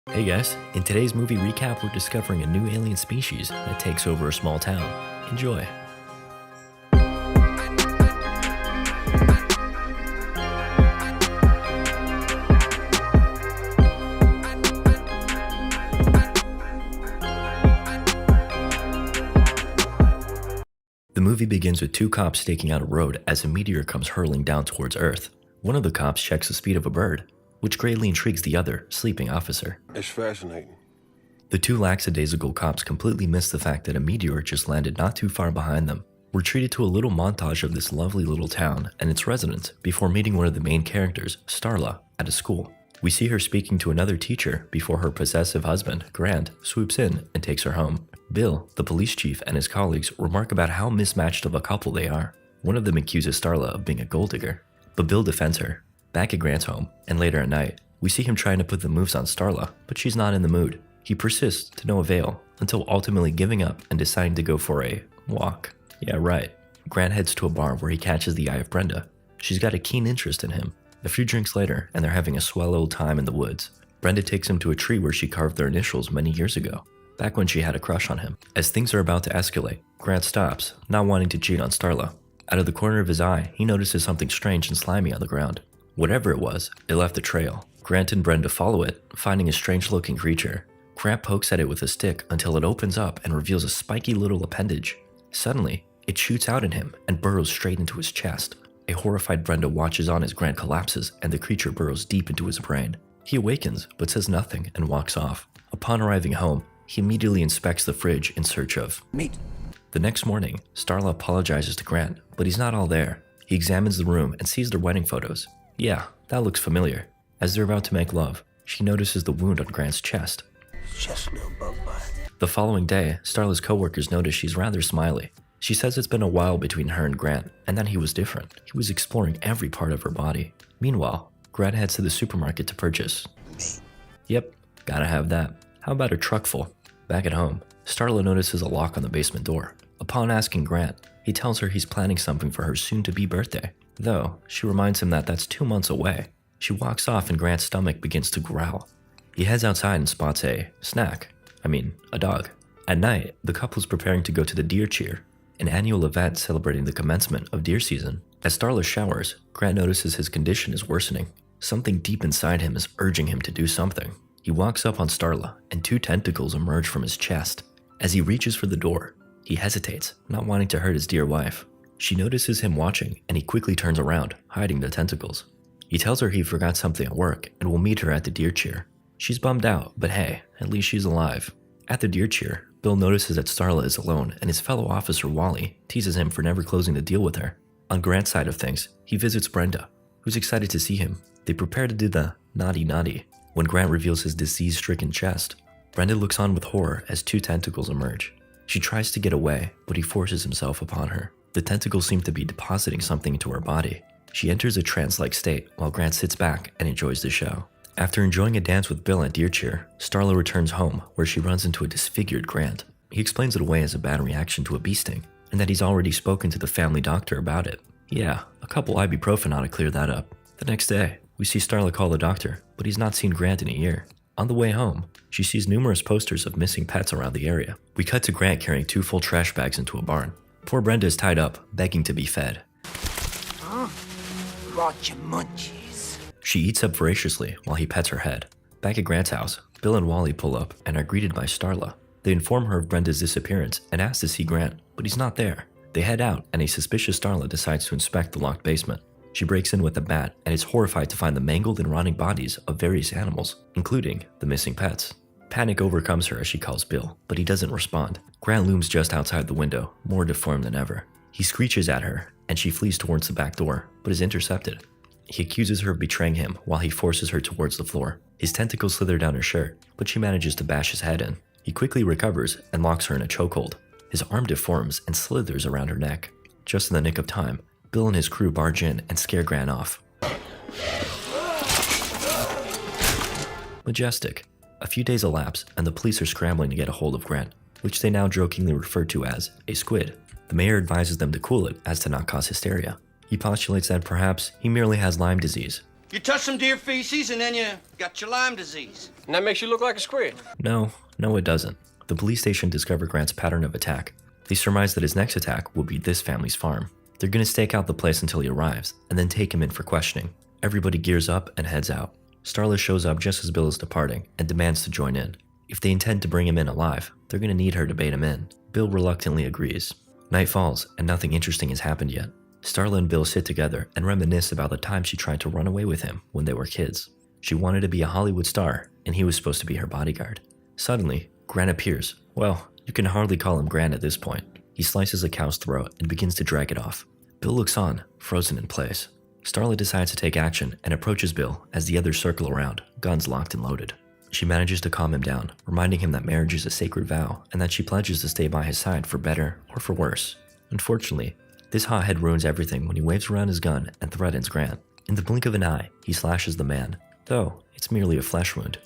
Hey guys, in today's movie recap, we're discovering a new alien species that takes over a small town. Enjoy. The movie begins with two cops staking out a road as a meteor comes hurling down towards Earth. One of the cops checks the speed of a bird, which greatly intrigues the other, sleeping officer. It's fascinating. The two lackadaisical cops completely miss the fact that a meteor just landed not too far behind them. We're treated to a little montage of this lovely little town and its residents before meeting one of the main characters, Starla, at a school. We see her speaking to another teacher before her possessive husband, Grant, swoops in and takes her home. Bill, the police chief, and his colleagues remark about how mismatched of a couple they are. One of them accuses Starla of being a gold digger, but Bill defends her. Back at Grant's home, and later at night, we see him trying to put the moves on Starla, but she's not in the mood. He persists to no avail, until ultimately giving up and deciding to go for a walk. Yeah, right. Grant heads to a bar where he catches the eye of Brenda. She's got a keen interest in him. A few drinks later, and they're having a swell old time in the woods. Brenda takes him to a tree where she carved their initials many years ago, back when she had a crush on him. As things are about to escalate, Grant stops, not wanting to cheat on Starla. Out of the corner of his eye, he notices something strange and slimy on the ground. Whatever it was, it left a trail. Grant and Brenda follow it, finding a strange-looking creature. Grant pokes at it with a stick until it opens up and reveals a spiky little appendage. Suddenly, it shoots out at him and burrows straight into his chest. A horrified Brenda watches on as Grant collapses and the creature burrows deep into his brain. He awakens, but says nothing and walks off. Upon arriving home, he immediately inspects the fridge in search of meat. The next morning, Starla apologizes to Grant, but he's not all there. He examines the room and sees their wedding photos. Yeah, that looks familiar. As they're about to make love, she notices the wound on Grant's chest. Just a little bug bite. The following day, Starla's coworkers notice she's rather smiley. She says it's been a while between her and Grant, and that he was different. He was exploring every part of her body. Meanwhile, Grant heads to the supermarket to purchase meat. Yep, gotta have that. How about a truck full? Back at home, Starla notices a lock on the basement door. Upon asking Grant, he tells her he's planning something for her soon-to-be birthday. Though, she reminds him that that's 2 months away. She walks off and Grant's stomach begins to growl. He heads outside and spots a dog. At night, the couple's preparing to go to the deer cheer, an annual event celebrating the commencement of deer season. As Starla showers, Grant notices his condition is worsening. Something deep inside him is urging him to do something. He walks up on Starla, and two tentacles emerge from his chest. As he reaches for the door, he hesitates, not wanting to hurt his dear wife. She notices him watching, and he quickly turns around, hiding the tentacles. He tells her he forgot something at work, and will meet her at the deer cheer. She's bummed out, but hey, at least she's alive. At the deer cheer, Bill notices that Starla is alone, and his fellow officer Wally teases him for never closing the deal with her. On Grant's side of things, he visits Brenda, who's excited to see him. They prepare to do the naughty. When Grant reveals his disease-stricken chest, Brenda looks on with horror as two tentacles emerge. She tries to get away, but he forces himself upon her. The tentacles seem to be depositing something into her body. She enters a trance-like state while Grant sits back and enjoys the show. After enjoying a dance with Bill at deer cheer, Starla returns home where she runs into a disfigured Grant. He explains it away as a bad reaction to a bee sting, and that he's already spoken to the family doctor about it. Yeah, a couple ibuprofen ought to clear that up. The next day, we see Starla call the doctor, but he's not seen Grant in a year. On the way home, she sees numerous posters of missing pets around the area. We cut to Grant carrying 2 full trash bags into a barn. Poor Brenda is tied up, begging to be fed. Brought you munchies. She eats up voraciously while he pets her head. Back at Grant's house, Bill and Wally pull up and are greeted by Starla. They inform her of Brenda's disappearance and ask to see Grant, but he's not there. They head out and a suspicious Starla decides to inspect the locked basement. She breaks in with a bat and is horrified to find the mangled and rotting bodies of various animals, including the missing pets. Panic overcomes her as she calls Bill, but he doesn't respond. Grant looms just outside the window, more deformed than ever. He screeches at her, and she flees towards the back door, but is intercepted. He accuses her of betraying him while he forces her towards the floor. His tentacles slither down her shirt, but she manages to bash his head in. He quickly recovers and locks her in a chokehold. His arm deforms and slithers around her neck. Just in the nick of time, Bill and his crew barge in and scare Grant off. Majestic. A few days elapse, and the police are scrambling to get a hold of Grant, which they now jokingly refer to as a squid. The mayor advises them to cool it as to not cause hysteria. He postulates that perhaps he merely has Lyme disease. You touch some deer feces and then you got your Lyme disease. And that makes you look like a squid. No, it doesn't. The police station discovered Grant's pattern of attack. They surmise that his next attack will be this family's farm. They're gonna stake out the place until he arrives, and then take him in for questioning. Everybody gears up and heads out. Starla shows up just as Bill is departing and demands to join in. If they intend to bring him in alive, they're gonna need her to bait him in. Bill reluctantly agrees. Night falls, and nothing interesting has happened yet. Starla and Bill sit together and reminisce about the time she tried to run away with him when they were kids. She wanted to be a Hollywood star, and he was supposed to be her bodyguard. Suddenly, Grant appears. Well, you can hardly call him Grant at this point. He slices a cow's throat and begins to drag it off. Bill looks on, frozen in place. Starla decides to take action and approaches Bill as the others circle around, guns locked and loaded. She manages to calm him down, reminding him that marriage is a sacred vow and that she pledges to stay by his side for better or for worse. Unfortunately, this hothead ruins everything when he waves around his gun and threatens Grant. In the blink of an eye, he slashes the man, though it's merely a flesh wound.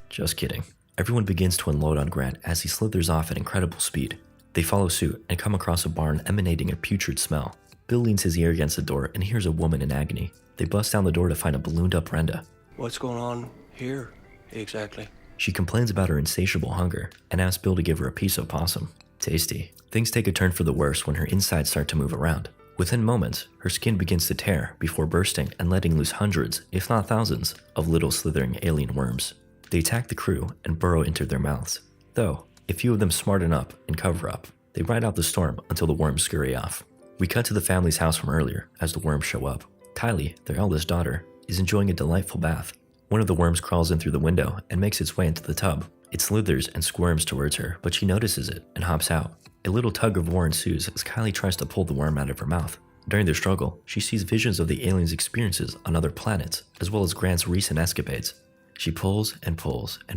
Just kidding. Everyone begins to unload on Grant as he slithers off at incredible speed. They follow suit and come across a barn emanating a putrid smell. Bill leans his ear against the door and hears a woman in agony. They bust down the door to find a ballooned up Brenda. What's going on here, exactly? She complains about her insatiable hunger and asks Bill to give her a piece of possum. Tasty. Things take a turn for the worse when her insides start to move around. Within moments, her skin begins to tear before bursting and letting loose hundreds, if not thousands, of little slithering alien worms. They attack the crew and burrow into their mouths. Though, a few of them smarten up and cover up. They ride out the storm until the worms scurry off. We cut to the family's house from earlier as the worms show up. Kylie, their eldest daughter, is enjoying a delightful bath. One of the worms crawls in through the window and makes its way into the tub. It slithers and squirms towards her, but she notices it and hops out. A little tug of war ensues as Kylie tries to pull the worm out of her mouth. During their struggle, she sees visions of the aliens' experiences on other planets, as well as Grant's recent escapades. She pulls and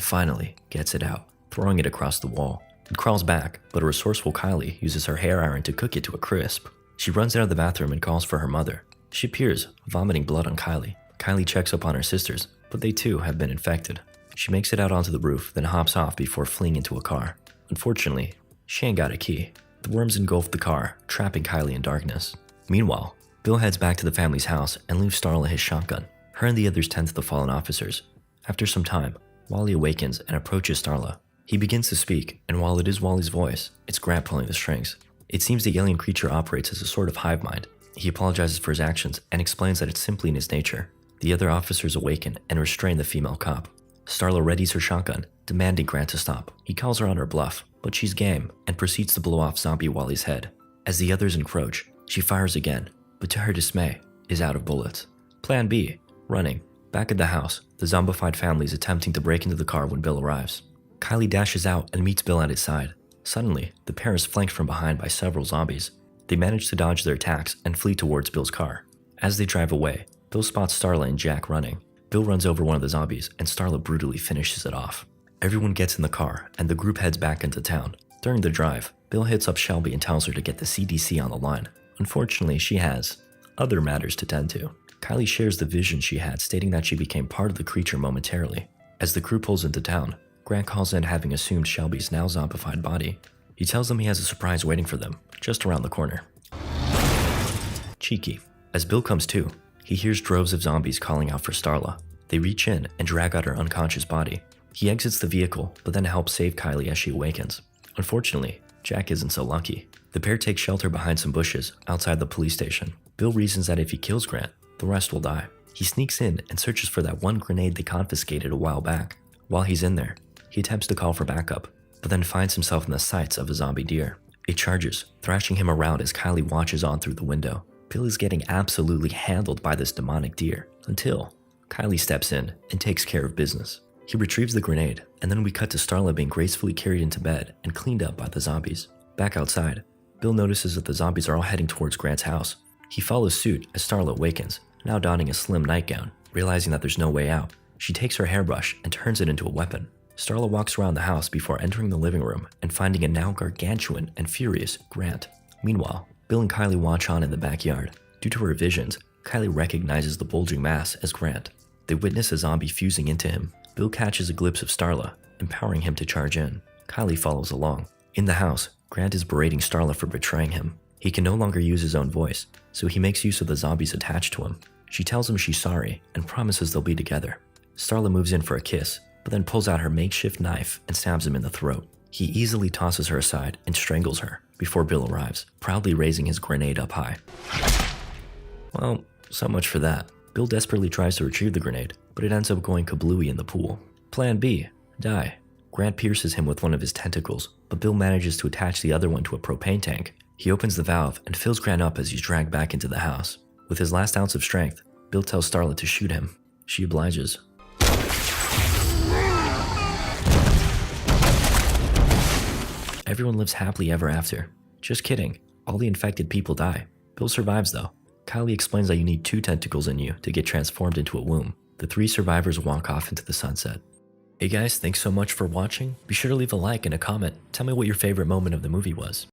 finally gets it out, throwing it across the wall. It crawls back, but a resourceful Kylie uses her hair iron to cook it to a crisp. She runs out of the bathroom and calls for her mother. She appears, vomiting blood on Kylie. Kylie checks up on her sisters, but they too have been infected. She makes it out onto the roof, then hops off before fleeing into a car. Unfortunately, she ain't got a key. The worms engulf the car, trapping Kylie in darkness. Meanwhile, Bill heads back to the family's house and leaves Starla his shotgun. Her and the others tend to the fallen officers. After some time, Wally awakens and approaches Starla. He begins to speak, and while it is Wally's voice, it's Grant pulling the strings. It seems the alien creature operates as a sort of hive mind. He apologizes for his actions and explains that it's simply in his nature. The other officers awaken and restrain the female cop. Starla readies her shotgun, demanding Grant to stop. He calls her on her bluff, but she's game and proceeds to blow off zombie Wally's head. As the others encroach, she fires again, but to her dismay, is out of bullets. Plan B, running. Back at the house, the zombified family is attempting to break into the car when Bill arrives. Kylie dashes out and meets Bill at his side. Suddenly, the pair is flanked from behind by several zombies. They manage to dodge their attacks and flee towards Bill's car. As they drive away, Bill spots Starla and Jack running. Bill runs over one of the zombies and Starla brutally finishes it off. Everyone gets in the car and the group heads back into town. During the drive, Bill hits up Shelby and tells her to get the CDC on the line. Unfortunately, she has other matters to tend to. Kylie shares the vision she had, stating that she became part of the creature momentarily. As the crew pulls into town, Grant calls in having assumed Shelby's now zombified body. He tells them he has a surprise waiting for them, just around the corner. Cheeky. As Bill comes to, he hears droves of zombies calling out for Starla. They reach in and drag out her unconscious body. He exits the vehicle, but then helps save Kylie as she awakens. Unfortunately, Jack isn't so lucky. The pair take shelter behind some bushes outside the police station. Bill reasons that if he kills Grant, the rest will die. He sneaks in and searches for that one grenade they confiscated a while back. While he's in there, he attempts to call for backup, but then finds himself in the sights of a zombie deer. It charges, thrashing him around as Kylie watches on through the window. Bill is getting absolutely handled by this demonic deer, until Kylie steps in and takes care of business. He retrieves the grenade, and then we cut to Starla being gracefully carried into bed and cleaned up by the zombies. Back outside, Bill notices that the zombies are all heading towards Grant's house. He follows suit as Starla awakens, now donning a slim nightgown. Realizing that there's no way out, she takes her hairbrush and turns it into a weapon. Starla walks around the house before entering the living room and finding a now gargantuan and furious Grant. Meanwhile, Bill and Kylie watch on in the backyard. Due to her visions, Kylie recognizes the bulging mass as Grant. They witness a zombie fusing into him. Bill catches a glimpse of Starla, empowering him to charge in. Kylie follows along. In the house, Grant is berating Starla for betraying him. He can no longer use his own voice, so he makes use of the zombies attached to him. She tells him she's sorry and promises they'll be together. Starla moves in for a kiss, but then pulls out her makeshift knife and stabs him in the throat. He easily tosses her aside and strangles her before Bill arrives, proudly raising his grenade up high. Well, so much for that. Bill desperately tries to retrieve the grenade, but it ends up going kablooey in the pool. Plan B, die. Grant pierces him with one of his tentacles, but Bill manages to attach the other one to a propane tank. He opens the valve and fills Grant up as he's dragged back into the house. With his last ounce of strength, Bill tells Starla to shoot him. She obliges. Everyone lives happily ever after. Just kidding. All the infected people die. Bill survives though. Kylie explains that you need 2 tentacles in you to get transformed into a womb. The 3 survivors walk off into the sunset. Hey guys, thanks so much for watching. Be sure to leave a like and a comment. Tell me what your favorite moment of the movie was.